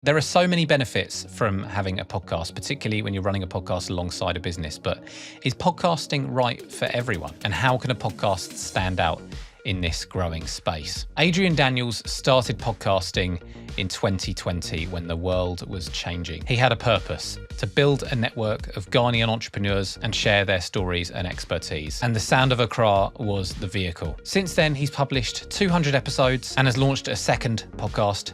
There are so many benefits from having a podcast, particularly when you're running a podcast alongside a business. But is podcasting right for everyone? And how can a podcast stand out in this growing space? Adrian Daniels started podcasting in 2020 when the world was changing. He had a purpose: to build a network of Ghanaian entrepreneurs and share their stories and expertise. And the Sound of Accra was the vehicle. Since then, he's published 200 episodes and has launched a second podcast.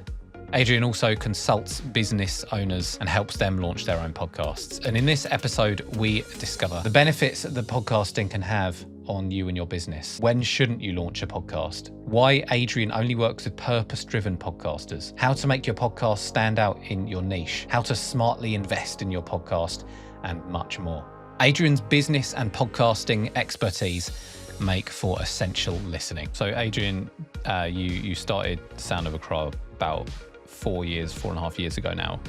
Adrian also consults business owners and helps them launch their own podcasts. And in this episode, we discover the benefits that podcasting can have on you and your business. When shouldn't you launch a podcast? Why Adrian only works with purpose-driven podcasters. How to make your podcast stand out in your niche. How to smartly invest in your podcast, and much more. Adrian's business and podcasting expertise make for essential listening. So Adrian, you started Sound of Accra about 4.5 years ago now.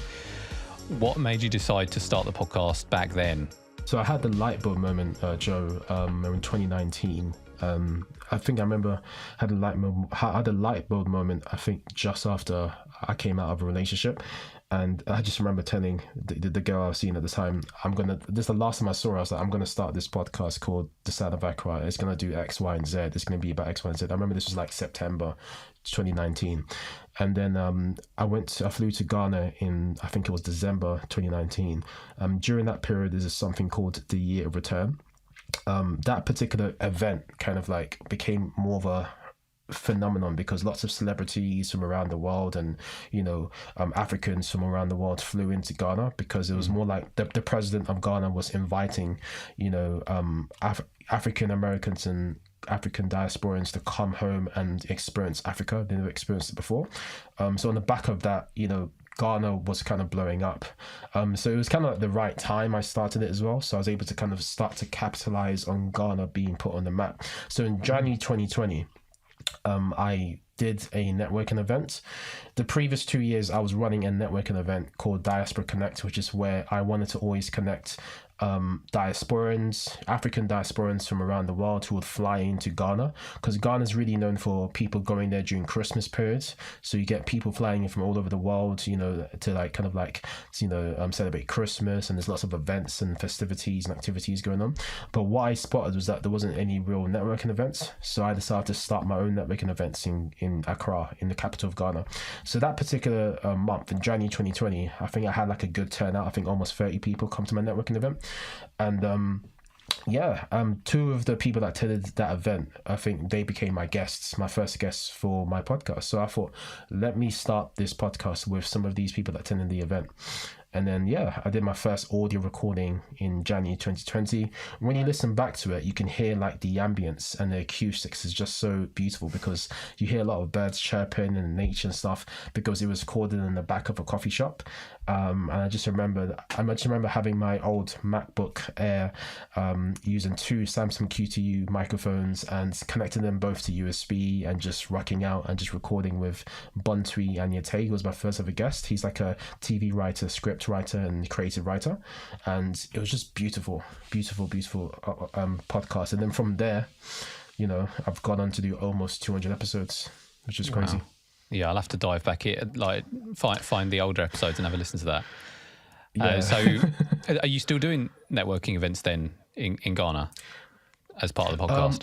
What made you decide to start the podcast back then? So I had the light bulb moment, Joe, in 2019. I think I remember had a light bulb moment, I think just after I came out of a relationship. And I just remember telling the girl I was seeing at the time, this is the last time I saw her, I was like, I'm going to start this podcast called The Sound of Accra. It's going to do X, Y, and Z. It's going to be about X, Y, and Z. I remember this was like September 2019. And then I flew to Ghana in, I think it was December 2019. During that period, there's something called the Year of Return. That particular event kind of like became more of a phenomenon because lots of celebrities from around the world and Africans from around the world flew into Ghana, because it was more like the president of Ghana was inviting African Americans and African diasporans to come home and experience Africa. They never experienced it before. So on the back of that, Ghana was kind of blowing up. So it was kind of like the right time I started it as well. So I was able to kind of start to capitalize on Ghana being put on the map. So in January 2020, I did a networking event. The previous 2 years, I was running a networking event called Diaspora Connect, which is where I wanted to always connect diasporans, African diasporans from around the world who would fly into Ghana, because Ghana is really known for people going there during Christmas periods. So you get people flying in from all over the world, to celebrate Christmas, and there's lots of events and festivities and activities going on. But what I spotted was that there wasn't any real networking events. So I decided to start my own networking events in Accra, in the capital of Ghana. So that particular month in January 2020, I think I had like a good turnout. I think almost 30 people come to my networking event. And two of the people that attended that event, I think they became my first guests for my podcast. So I thought, let me start this podcast with some of these people that attended the event. And then, I did my first audio recording in January 2020. When you listen back to it, you can hear like the ambience and the acoustics is just so beautiful, because you hear a lot of birds chirping and nature and stuff, because it was recorded in the back of a coffee shop. And I just remember having my old MacBook Air, using two Samsung QTU microphones and connecting them both to USB and just rocking out and just recording with Buntui Anyate, who was my first ever guest. He's like a TV writer, script writer and creative writer, and it was just beautiful podcast. And then from there, I've gone on to do almost 200 episodes, which is crazy. Wow. Yeah, I'll have to dive back in, like find the older episodes and have a listen to that. Yeah. So are you still doing networking events then in Ghana as part of the podcast?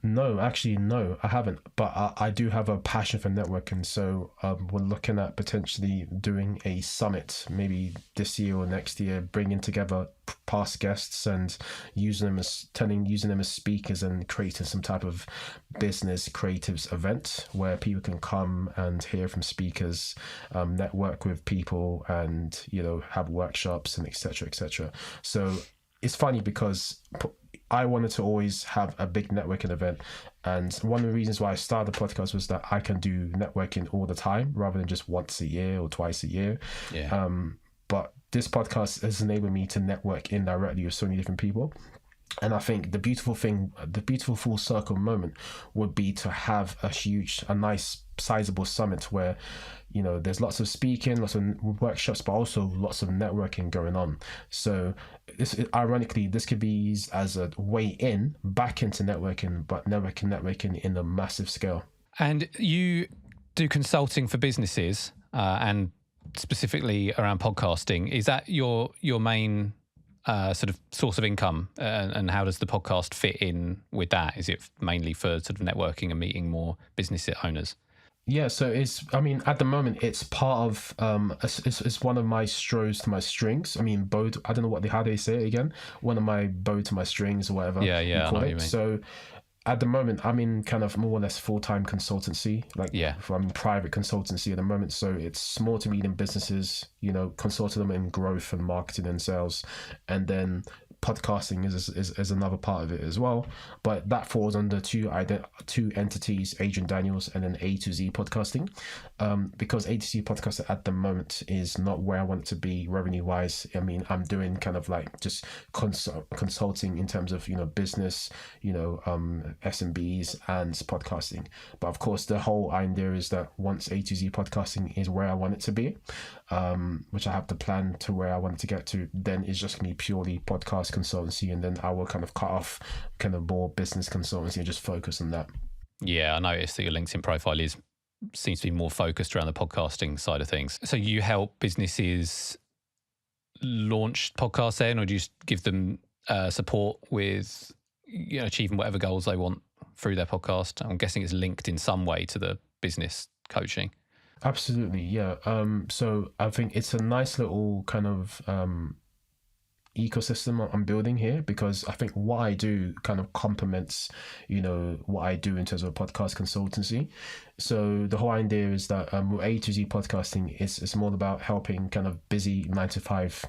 No, actually, no, I haven't. But I do have a passion for networking. So we're looking at potentially doing a summit maybe this year or next year, bringing together past guests and using them as speakers and creating some type of business creatives event where people can come and hear from speakers, network with people, and have workshops and etc. So it's funny because I wanted to always have a big networking event, and one of the reasons why I started the podcast was that I can do networking all the time rather than just once a year or twice a year. Yeah. But this podcast has enabled me to network indirectly with so many different people. And I think the beautiful full circle moment would be to have a nice sizable summit where there's lots of speaking, lots of workshops, but also lots of networking going on. So ironically, this could be used as a way back into networking, but networking in a massive scale. And you do consulting for businesses, and specifically around podcasting, is that your main sort of source of income, and how does the podcast fit in with that? Is it mainly for sort of networking and meeting more business owners? Yeah, so at the moment, it's part of, it's one of my straws to my strings. I mean, bow, I don't know how they say it again. One of my bow to my strings or whatever Yeah, you call I know what it. you mean. So at the moment, I'm in kind of more or less full-time consultancy, I'm in private consultancy at the moment. So it's small to medium businesses, consulting them in growth and marketing and sales. And then podcasting is another part of it as well, but that falls under two entities, Adrian Daniels and then A to Z podcasting, because A to Z podcasting at the moment is not where I want it to be revenue wise. I mean, I'm doing kind of like just consulting in terms of business, SMBs and podcasting. But of course, the whole idea is that once A to Z podcasting is where I want it to be, which I have the plan to where I want it to get to, then it's just gonna be purely podcast consultancy, and then I will kind of cut off kind of more business consultancy and just focus on that. Yeah, I noticed that your LinkedIn profile seems to be more focused around the podcasting side of things. So you help businesses launch podcasts then, or do you just give them support with achieving whatever goals they want through their podcast? I'm guessing it's linked in some way to the business coaching. Absolutely, yeah. So I think it's a nice little kind of ecosystem I'm building here, because I think what I do kind of complements what I do in terms of podcast consultancy. So the whole idea is that with A to Z podcasting is more about helping kind of busy 9-to-5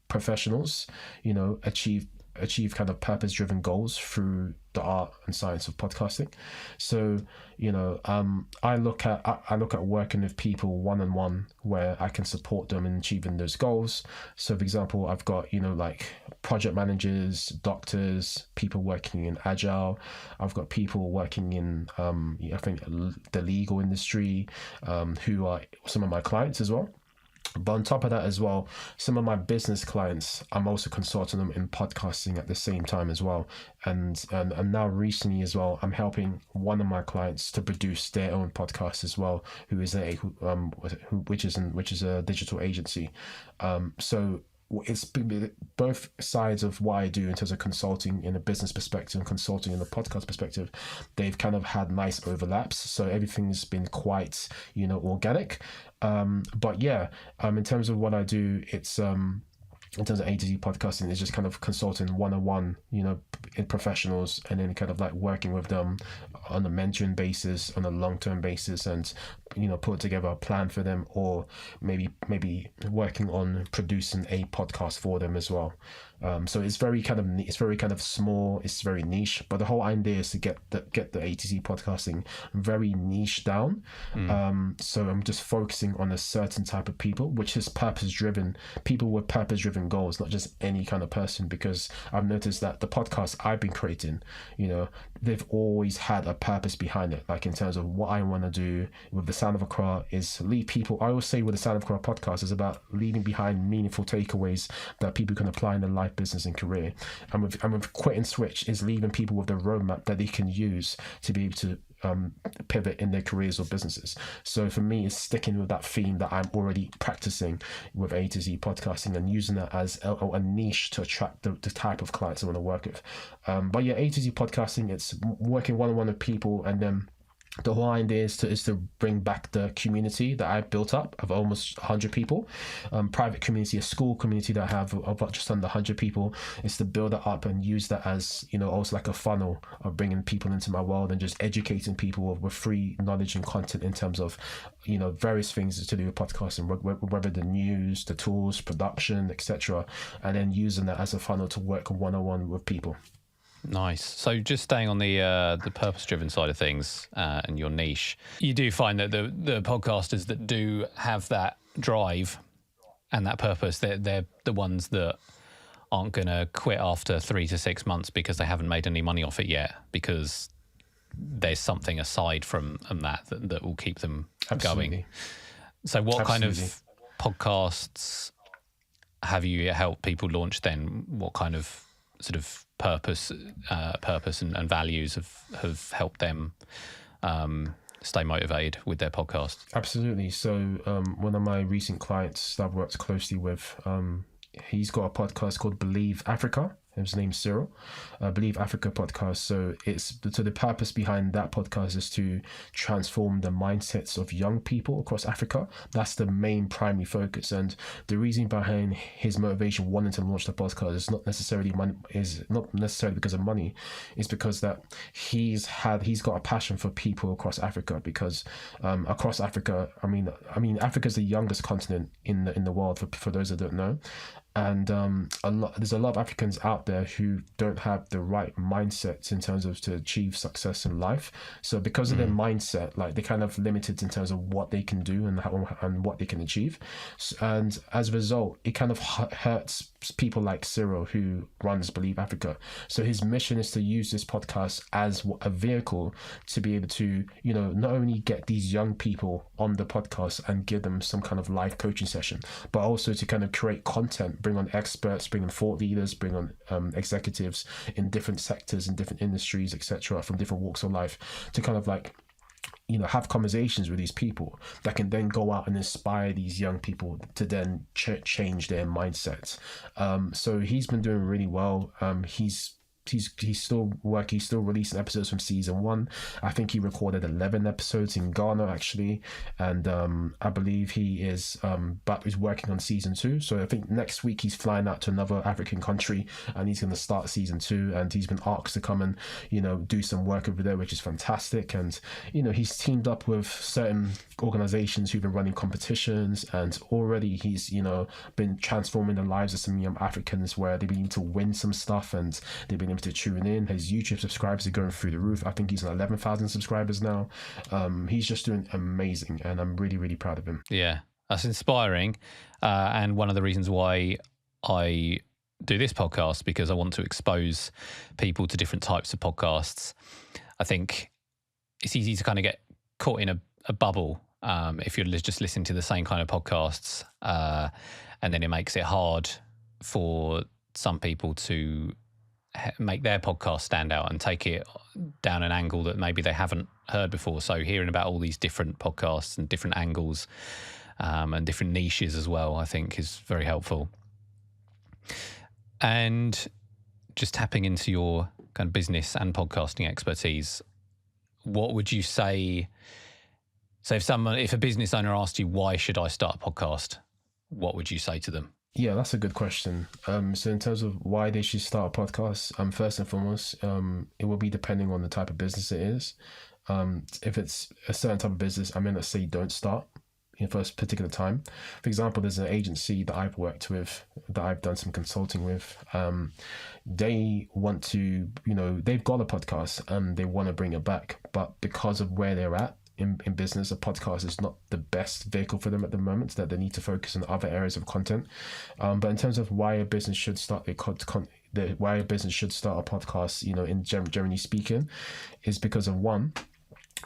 professionals achieve kind of purpose-driven goals through the art and science of podcasting. So I look at working with people one-on-one, where I can support them in achieving those goals. So for example, I've got like project managers, doctors, people working in agile. I've got people working in I think the legal industry, who are some of my clients as well. But on top of that as well, some of my business clients, I'm also consulting them in podcasting at the same time as well. And now recently as well, I'm helping one of my clients to produce their own podcast as well, which is a digital agency. So it's both sides of what I do in terms of consulting in a business perspective and consulting in a podcast perspective. They've kind of had nice overlaps, so everything's been quite organic. But yeah, in terms of what I do, it's in terms of A to Z podcasting, it's just kind of consulting one-on-one, in professionals, and then kind of like working with them on a mentoring basis, on a long-term basis, and put together a plan for them, or maybe working on producing a podcast for them as well. So it's very kind of small, it's very niche, but the whole idea is to get the A to Z podcasting very niche down. So I'm just focusing on a certain type of people, which is purpose-driven, people with purpose-driven goals, not just any kind of person, because I've noticed that the podcasts I've been creating, they've always had a purpose behind it. Like in terms of what I want to do with the Sound of Accra is lead people. I always say with the Sound of Accra podcast is about leaving behind meaningful takeaways that people can apply in their life, business and career. And with Quit and Switch is leaving people with a roadmap that they can use to be able to pivot in their careers or businesses. So for me, it's sticking with that theme that I'm already practicing with A to Z podcasting, and using that as a niche to attract the type of clients I want to work with. But yeah, A to Z podcasting, it's working one-on-one with people, and then the whole idea is to bring back the community that I've built up of almost 100 people, private community, a school community that I have of just under 100 people, is to build that up and use that as, also like a funnel of bringing people into my world and just educating people with free knowledge and content in terms of, various things to do with podcasting, whether the news, the tools, production, etc., and then using that as a funnel to work one-on-one with people. Nice. So just staying on the purpose-driven side of things and your niche, you do find that the podcasters that do have that drive and that purpose, they're the ones that aren't going to quit after 3 to 6 months because they haven't made any money off it yet, because there's something aside from that will keep them going. So what kind of podcasts have you helped people launch then? What kind of sort of purpose and values have helped them stay motivated with their podcast? Absolutely. So one of my recent clients that I've worked closely with, he's got a podcast called Believe Africa. His name's Cyril. Believe Africa podcast. So the purpose behind that podcast is to transform the mindsets of young people across Africa. That's the main primary focus. And the reason behind his motivation wanting to launch the podcast is not necessarily because of money. It's because that he's got a passion for people across Africa, because across Africa, I mean Africa's the youngest continent in the world for those that don't know. And there's a lot of Africans out there who don't have the right mindsets in terms of to achieve success in life. So because of their mindset, like they're kind of limited in terms of what they can do and what they can achieve. And as a result, it kind of hurts people like Cyril, who runs Believe Africa. So his mission is to use this podcast as a vehicle to be able to, not only get these young people on the podcast and give them some kind of live coaching session, but also to kind of create content, bring on experts, bring on thought leaders, bring on executives in different sectors, in different industries, etc., from different walks of life, to kind of like have conversations with these people that can then go out and inspire these young people to then change their mindsets. So he's been doing really well. He's still working, he's still releasing episodes from season 1. I think he recorded 11 episodes in Ghana actually, and I believe he is working on season 2. So I think next week he's flying out to another African country and he's going to start season 2, and he's been asked to come and do some work over there, which is fantastic. And he's teamed up with certain organizations who've been running competitions, and already he's been transforming the lives of some young Africans, where they've been able to win some stuff and they've been able to tune in. His YouTube subscribers are going through the roof. I think he's on 11,000 subscribers now. He's just doing amazing, and I'm really, really proud of him. Yeah, that's inspiring. And one of the reasons why I do this podcast, because I want to expose people to different types of podcasts. I think it's easy to kind of get caught in a bubble if you're just listening to the same kind of podcasts, and then it makes it hard for some people to make their podcast stand out and take it down an angle that maybe they haven't heard before. So hearing about all these different podcasts and different angles and different niches as well, I think is very helpful. And just tapping into your kind of business and podcasting expertise, what would you say? So if a business owner asked you, why should I start a podcast? What would you say to them? Yeah, that's a good question. So in terms of why they should start a podcast, first and foremost, it will be depending on the type of business it is. If it's a certain type of business, I may not say don't start for a particular time. For example, there's an agency that I've worked with, that I've done some consulting with. They want to, they've got a podcast and they want to bring it back, but because of where they're at in business, a podcast is not the best vehicle for them at the moment, that they need to focus on other areas of content. But in terms of why a business should start why a business should start a podcast, in generally speaking, is because of one,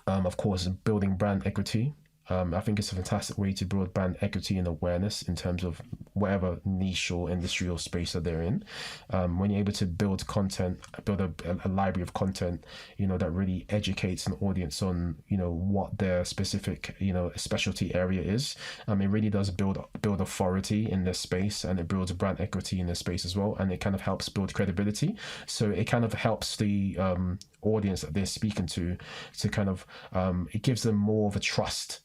of course, building brand equity. I think it's a fantastic way to build brand equity and awareness in terms of whatever niche or industry or space that they're in. When you're able to build content, build a library of content, that really educates an audience on, what their specific, specialty area is. It really does build authority in their space, and it builds brand equity in their space as well. And it kind of helps build credibility. So it kind of helps the audience that they're speaking to kind of, it gives them more of a trust,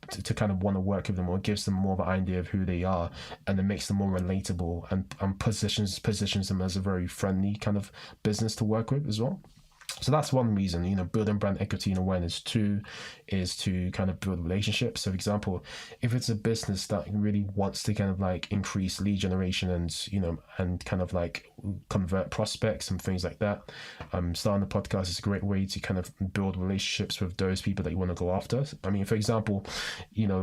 to kind of want to work with them, or gives them more of an idea of who they are, and it makes them more relatable, and positions them as a very friendly kind of business to work with as well. So that's one reason, building brand equity and awareness. 2 is to kind of build relationships. So for example, if it's a business that really wants to kind of like increase lead generation and, and kind of like convert prospects and things like that, starting a podcast is a great way to kind of build relationships with those people that you want to go after. I mean, for example,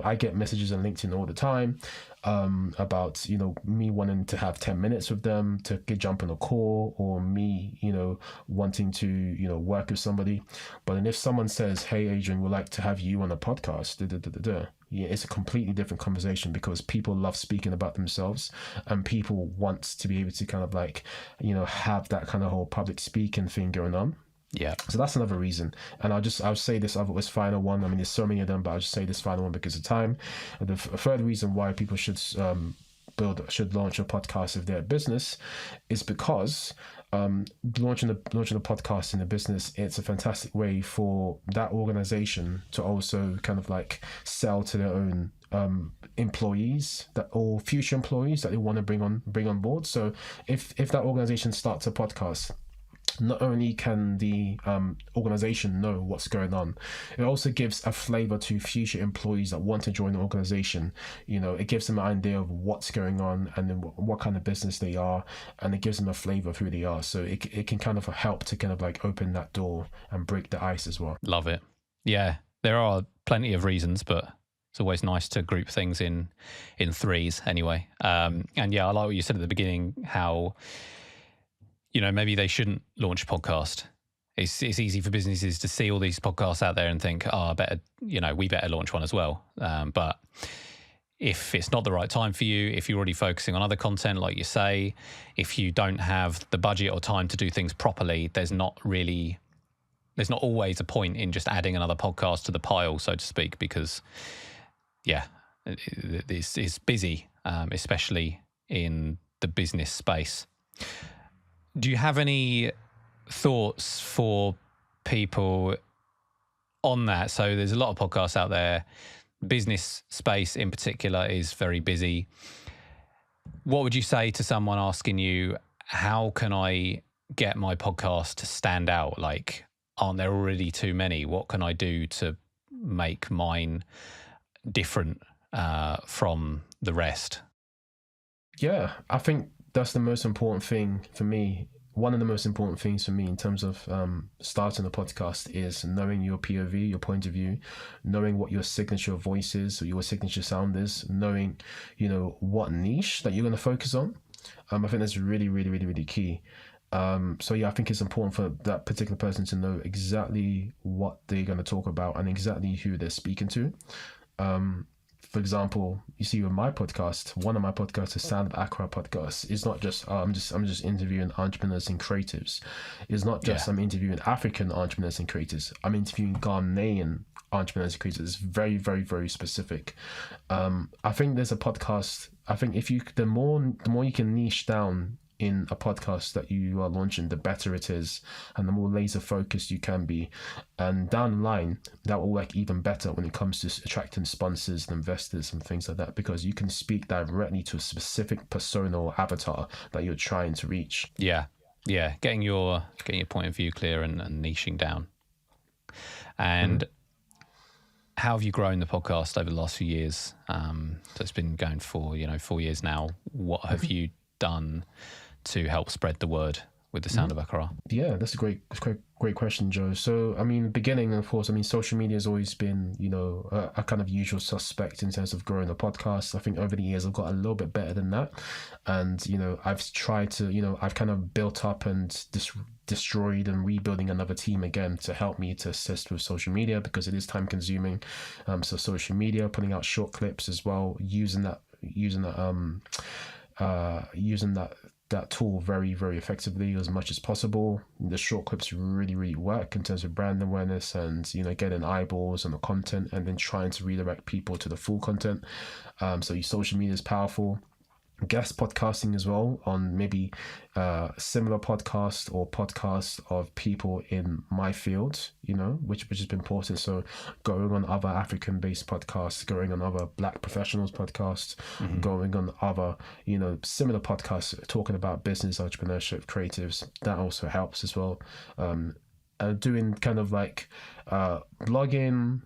I get messages on LinkedIn all the time about me wanting to have 10 minutes with them to jump on a call, or me wanting to work with somebody. But then if someone says, hey Adrian, we'd like to have you on a podcast, it's a completely different conversation, because people love speaking about themselves, and people want to be able to kind of like have that kind of whole public speaking thing going on. Yeah. So that's another reason. And I'll say this other was final one. I mean, there's so many of them, but I'll just say this final one because of time. And the third reason why people should launch a podcast if they're a business is because launching a podcast in a business, it's a fantastic way for that organization to also kind of like sell to their own employees or future employees that they want to bring on board. So if that organization starts a podcast, not only can the organization know what's going on, it also gives a flavor to future employees that want to join the organization. It gives them an idea of what's going on and then what kind of business they are, and it gives them a flavor of who they are. So it can kind of help to kind of like open that door and break the ice as well. Love it. Yeah, there are plenty of reasons, but it's always nice to group things in threes anyway. And yeah, I like what you said at the beginning, how maybe they shouldn't launch a podcast. It's easy for businesses to see all these podcasts out there and think, we better launch one as well. But if it's not the right time for you, if you're already focusing on other content, like you say, if you don't have the budget or time to do things properly, there's not always a point in just adding another podcast to the pile, so to speak, because it's busy, especially in the business space. Do you have any thoughts for people on that? So there's a lot of podcasts out there. Business space in particular is very busy. What would you say to someone asking you, how can I get my podcast to stand out? Like, aren't there already too many? What can I do to make mine different from the rest? Yeah, I think that's the most important thing for me. One of the most important things for me in terms of starting a podcast is knowing your POV, your point of view, knowing what your signature voice is or your signature sound is, knowing, what niche that you're going to focus on. I think that's really, really, really, really key. So yeah, I think it's important for that particular person to know exactly what they're going to talk about and exactly who they're speaking to. For example, you see with my podcast, one of my podcasts, the Sound of Accra Podcast, is not just I'm just interviewing entrepreneurs and creatives. It's not just I'm interviewing African entrepreneurs and creators. I'm interviewing Ghanaian entrepreneurs and creators. It's very, very, very specific. I think there's a podcast. I think the more you can niche down in a podcast that you are launching, the better it is, and the more laser focused you can be. And down the line, that will work even better when it comes to attracting sponsors and investors and things like that, because you can speak directly to a specific persona or avatar that you're trying to reach. Yeah. Getting your point of view clear and niching down. And how have you grown the podcast over the last few years? So it's been going for 4 years now. What have you done to help spread the word with the Sound of Accra? Yeah, that's a great question, Joe. So, I mean, beginning, of course, social media has always been, a kind of usual suspect in terms of growing a podcast. I think over the years, I've got a little bit better than that. And, I've tried to, I've kind of built up and destroyed and rebuilding another team again to help me to assist with social media, because it is time consuming. So social media, putting out short clips as well, using that tool very, very effectively as much as possible. The short clips really, really work in terms of brand awareness and, getting eyeballs on the content and then trying to redirect people to the full content. So your social media is powerful. Guest podcasting as well on maybe similar podcast or podcasts of people in my field, which has been important. So going on other African-based podcasts, going on other Black professionals podcasts, going on other, similar podcasts talking about business, entrepreneurship, creatives, that also helps as well. Doing kind of like blogging,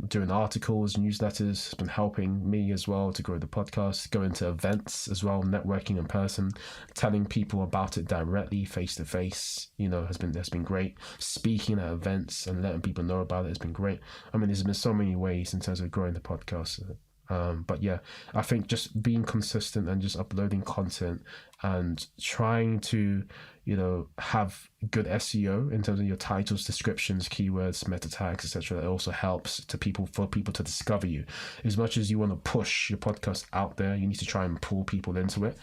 doing articles, newsletters has been helping me as well to grow the podcast, going to events as well, networking in person, telling people about it directly, face to face, has been great. Speaking at events and letting people know about it has been great. I mean, there's been so many ways in terms of growing the podcast. But yeah, I think just being consistent and just uploading content and trying to, have good SEO in terms of your titles, descriptions, keywords, meta tags, etc. That also helps for people to discover you. As much as you want to push your podcast out there, you need to try and pull people into it.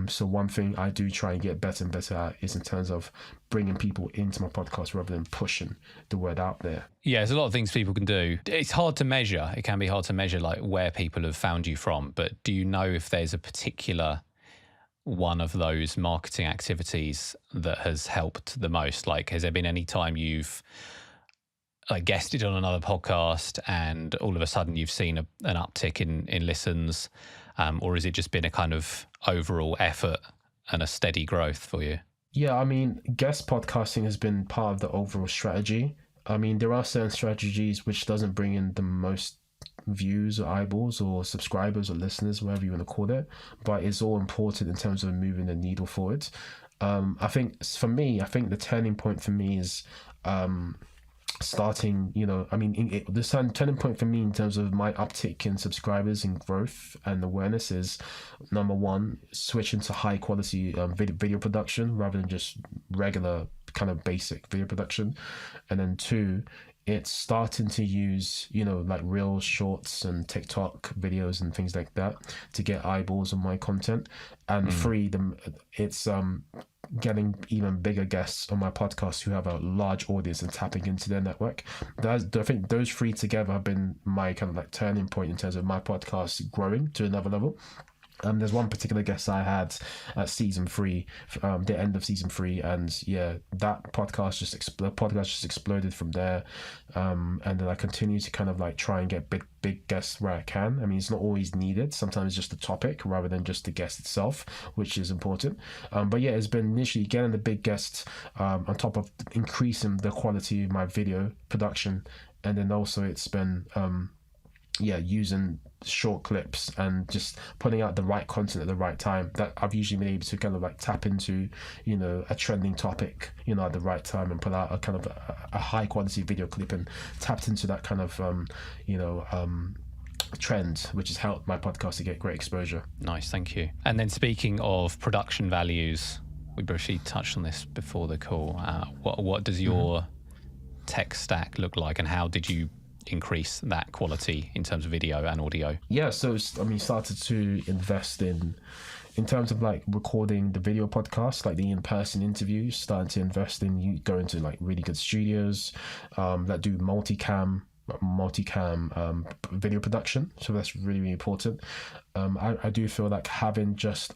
So one thing I do try and get better and better at is in terms of bringing people into my podcast rather than pushing the word out there. Yeah, there's a lot of things people can do. It's hard to measure. It can be hard to measure like where people have found you from, but do you know if there's a particular one of those marketing activities that has helped the most? Like, has there been any time you've like guested on another podcast and all of a sudden you've seen an uptick in listens, or has it just been a kind of overall effort and a steady growth for you? Yeah, I mean, guest podcasting has been part of the overall strategy. I mean, there are certain strategies which doesn't bring in the most views or eyeballs or subscribers or listeners, whatever you want to call it, but it's all important in terms of moving the needle forward. I think the turning point for me is starting, the turning point for me in terms of my uptick in subscribers and growth and awareness is, number one, switching to high quality video production rather than just regular kind of basic video production. And then two, it's starting to use, like Reels, Shorts and TikTok videos and things like that to get eyeballs on my content. And three, it's getting even bigger guests on my podcast who have a large audience and tapping into their network. I think those three together have been my kind of like turning point in terms of my podcast growing to another level. There's one particular guest I had at season 3, the end of season 3, and yeah, that podcast just exploded from there. And then I continue to kind of like try and get big guests where I can. I mean, it's not always needed. Sometimes it's just the topic rather than just the guest itself, which is important. But yeah, it's been initially getting the big guests on top of increasing the quality of my video production, and then also it's been using short clips and just putting out the right content at the right time that I've usually been able to kind of like tap into, a trending topic, at the right time and put out a kind of a high quality video clip and tapped into that kind of, trend, which has helped my podcast to get great exposure. Nice, thank you. And then speaking of production values, we briefly touched on this before the call. What does your tech stack look like, and how did you increase that quality in terms of video and audio? Yeah, so started to invest in terms of like recording the video podcast, like the in-person interviews, starting to invest in you going to like really good studios that do multicam video production. So that's really, really important. I do feel like having just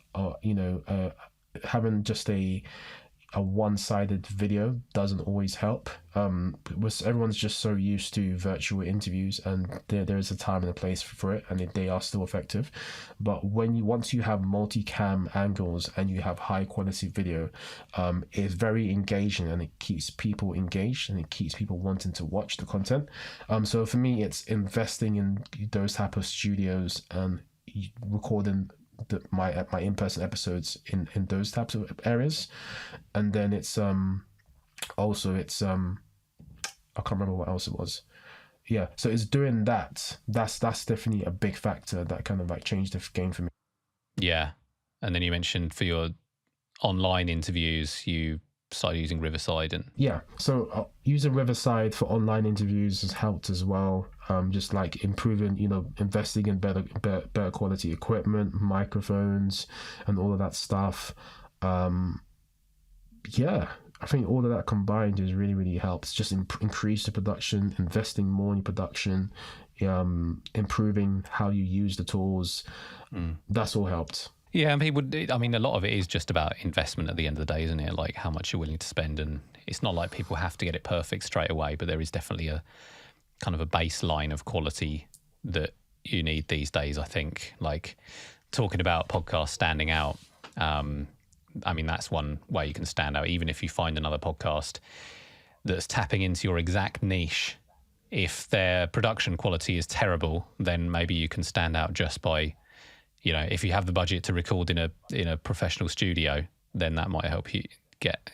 a one-sided video doesn't always help. Everyone's just so used to virtual interviews, and there is a time and a place for it, and they are still effective. But once you have multi-cam angles and you have high-quality video, it's very engaging, and it keeps people engaged, and it keeps people wanting to watch the content. So for me, it's investing in those type of studios and recording my in-person episodes in those types of areas. And then it's also I can't remember what else it was. Yeah, so it's doing that. That's definitely a big factor that kind of like changed the game for me. Yeah. And then you mentioned for your online interviews you started using Riverside. And yeah, so using Riverside for online interviews has helped as well. Just like improving, investing in better quality equipment, microphones, and all of that stuff. Yeah, I think all of that combined has really, really helped. Just increase the production, investing more in production, improving how you use the tools. That's all helped. Yeah, and a lot of it is just about investment at the end of the day, isn't it? Like how much you're willing to spend. And it's not like people have to get it perfect straight away, but there is definitely a kind of a baseline of quality that you need these days, I think. Like talking about podcasts standing out, that's one way you can stand out. Even if you find another podcast that's tapping into your exact niche, if their production quality is terrible, then maybe you can stand out just by, if you have the budget to record in a professional studio, then that might help you get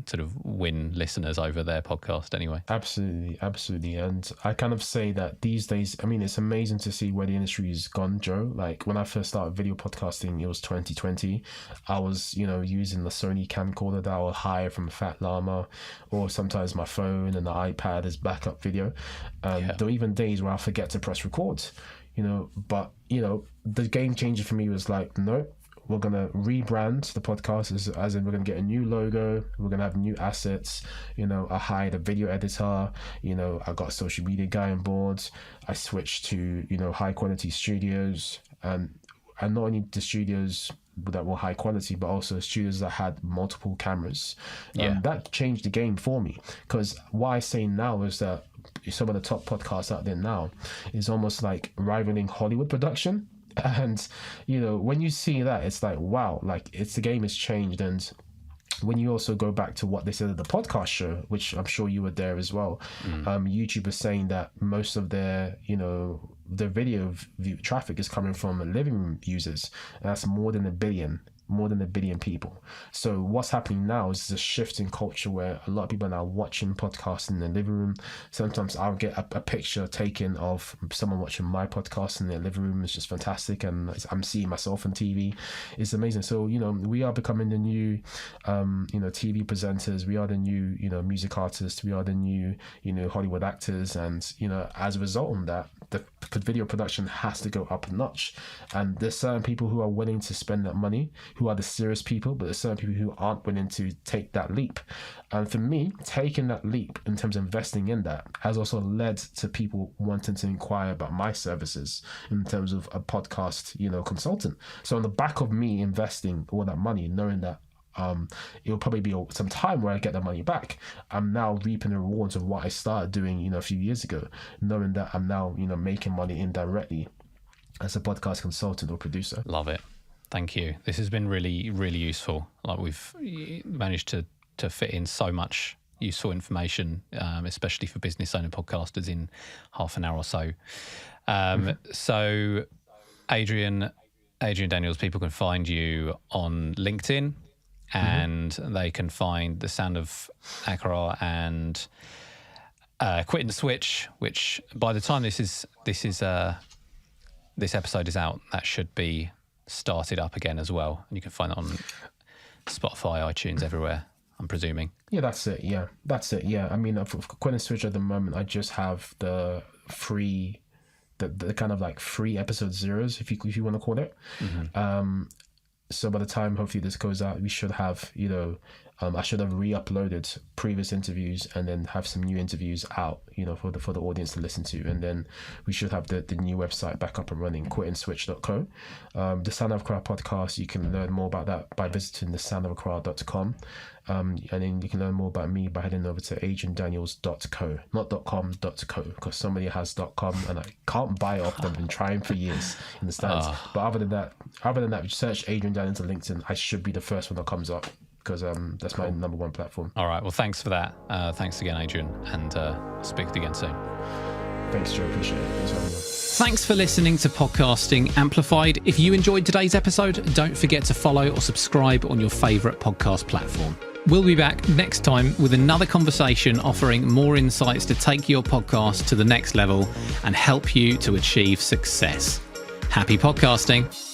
sort of win listeners over their podcast anyway. Absolutely. And I kind of say that these days, I mean, it's amazing to see where the industry has gone, Joe. Like when I first started video podcasting, it was 2020. I was, using the Sony camcorder that I would hire from Fat Llama, or sometimes my phone and the iPad as backup video. There were even days where I forget to press record, but the game changer for me was like, no, we're going to rebrand the podcast as in we're going to get a new logo. We're going to have new assets. I hired a video editor. I got a social media guy on board. I switched to, high quality studios, and not only the studios that were high quality, but also studios that had multiple cameras. That changed the game for me, because what I say now is that some of the top podcasts out there now is almost like rivaling Hollywood production. And when you see that, it's like, wow, like the game has changed. And when you also go back to what they said at the podcast show, which I'm sure you were there as well, YouTube is saying that most of their their video view traffic is coming from living room users, and that's more than a billion people. So what's happening now is a shift in culture where a lot of people are now watching podcasts in their living room. Sometimes I'll get a picture taken of someone watching my podcast in their living room. It's just fantastic, and I'm seeing myself on TV. It's amazing. So we are becoming the new TV presenters. We are the new music artists. We are the new Hollywood actors, and as a result of that, the video production has to go up a notch. And there's certain people who are willing to spend that money, who are the serious people, but there's certain people who aren't willing to take that leap. And for me, taking that leap in terms of investing in that has also led to people wanting to inquire about my services in terms of a podcast, consultant. So on the back of me investing all that money, knowing that it'll probably be some time where I get the money back, I'm now reaping the rewards of what I started doing, a few years ago, knowing that I'm now, making money indirectly as a podcast consultant or producer. Love it. Thank you. This has been really, really useful. Like we've managed to fit in so much useful information, especially for business owner podcasters, in half an hour or so. So Adrian Daniels, people can find you on LinkedIn, and they can find the Sound of Accra and Quit and Switch, which by the time this episode is out, that should be started up again as well, and you can find it on Spotify, iTunes, everywhere, I'm presuming. That's it. I mean, for Quit and Switch at the moment, I just have the free, the kind of like free episode zeros, if you want to call it. So by the time hopefully this goes out, we should have I should have re-uploaded previous interviews and then have some new interviews out, for the audience to listen to. And then we should have the new website back up and running, quitandswitch.co. The Sound of Accra podcast, you can learn more about that by visiting thesoundofaccra.com. And then you can learn more about me by heading over to adriandaniels.co, not .com, .co, because somebody has .com and I can't buy it off them. I've been trying for years in the stands. But other than that, search Adrian Daniels on LinkedIn. I should be the first one that comes up, because that's my number one platform. All right. Well, thanks for that. Thanks again, Adrian, and speak again soon. Thanks, Joe. Appreciate it. Thanks for having me. Thanks for listening to Podcasting Amplified. If you enjoyed today's episode, don't forget to follow or subscribe on your favourite podcast platform. We'll be back next time with another conversation offering more insights to take your podcast to the next level and help you to achieve success. Happy podcasting.